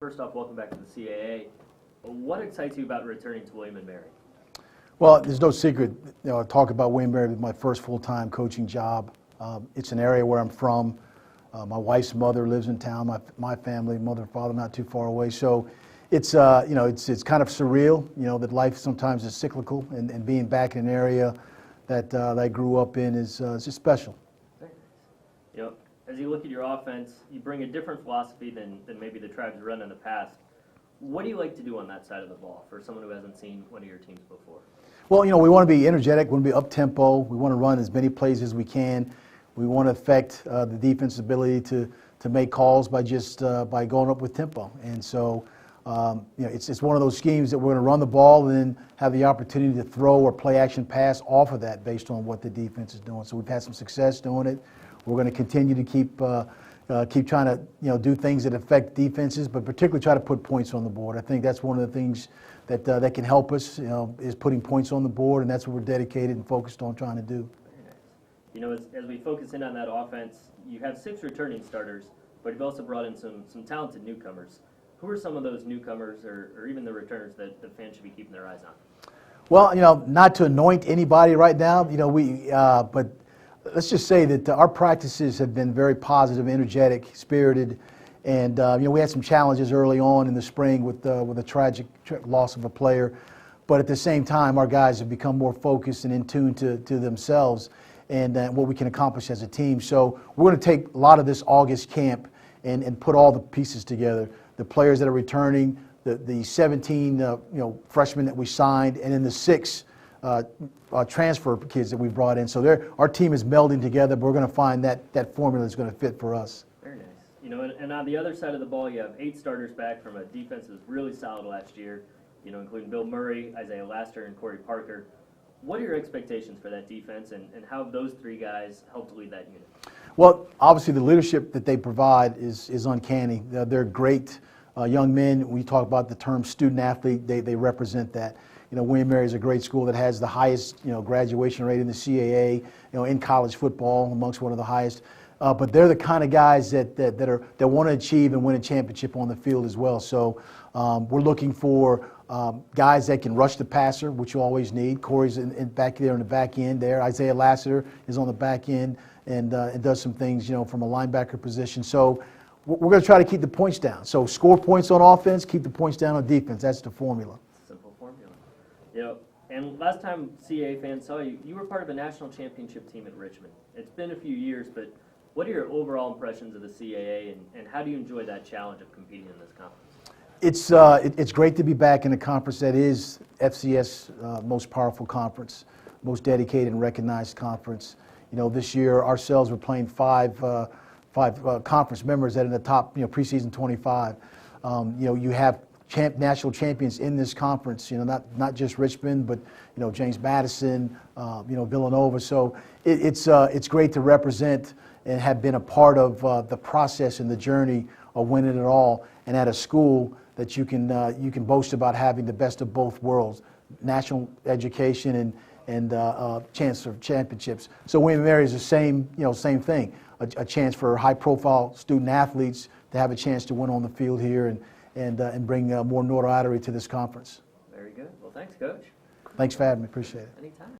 First off, welcome back to the CAA. What excites you about returning to William & Mary? Well, there's no secret. I talk about William & Mary with my first full-time coaching job. It's an area where I'm from. My wife's mother lives in town. My family, mother and father, not too far away. So it's it's kind of surreal. That life sometimes is cyclical, and being back in an area that I grew up in is just special. Very nice. As you look at your offense, you bring a different philosophy than maybe the Tribes run in the past. What do you like to do on that side of the ball for someone who hasn't seen one of your teams before? Well, we want to be energetic, we want to be up-tempo, we want to run as many plays as we can. We want to affect the defense's ability to make calls by just by going up with tempo. And so, it's one of those schemes that we're going to run the ball and then have the opportunity to throw or play action pass off of that based on what the defense is doing. So we've had some success doing it. We're going to continue to keep trying to do things that affect defenses, but particularly try to put points on the board. I think that's one of the things that can help us. Is putting points on the board, and that's what we're dedicated and focused on trying to do. Very nice. As we focus in on that offense, you have 6 returning starters, but you've also brought in some talented newcomers. Who are some of those newcomers, or even the returners that the fans should be keeping their eyes on? Well, not to anoint anybody right now, but let's just say that our practices have been very positive, energetic, spirited, and we had some challenges early on in the spring with a tragic loss of a player, but at the same time, our guys have become more focused and in tune to themselves and what we can accomplish as a team. So we're going to take a lot of this August camp and put all the pieces together. The players that are returning, the 17 freshmen that we signed, and then the 6 transfer kids that we brought in. So our team is melding together, but we're going to find that formula is going to fit for us. Very nice. And on the other side of the ball, you have 8 starters back from a defense that was really solid last year, including Bill Murray, Isaiah Laster, and Corey Parker. What are your expectations for that defense, and how have those 3 guys helped lead that unit? Well, obviously the leadership that they provide is uncanny. They're great young men. We talk about the term student athlete. They represent that. William & Mary is a great school that has the highest, graduation rate in the CAA, in college football, amongst one of the highest. But they're the kind of guys that want to achieve and win a championship on the field as well. So we're looking for guys that can rush the passer, which you always need. Corey's back there in the back end there. Isaiah Lassiter is on the back end and does some things, from a linebacker position. So we're going to try to keep the points down. So score points on offense, keep the points down on defense. That's the formula. Simple formula. And last time CAA fans saw you, you were part of a national championship team at Richmond. It's been a few years, but what are your overall impressions of the CAA, and how do you enjoy that challenge of competing in this conference? It's great to be back in a conference that is FCS most powerful conference, most dedicated and recognized conference. This year ourselves we're playing five conference members that are in the top preseason 25. You have national champions in this conference. Not just Richmond, but James Madison, Villanova. So it's great to represent and have been a part of the process and the journey of winning it all, and at a school that you can boast about having the best of both worlds, national education and chance for championships. So William & Mary is the same thing, a chance for high-profile student athletes to have a chance to win on the field here and bring more notoriety to this conference. Very good. Well, thanks, Coach. Thanks for having me. Appreciate it. Anytime.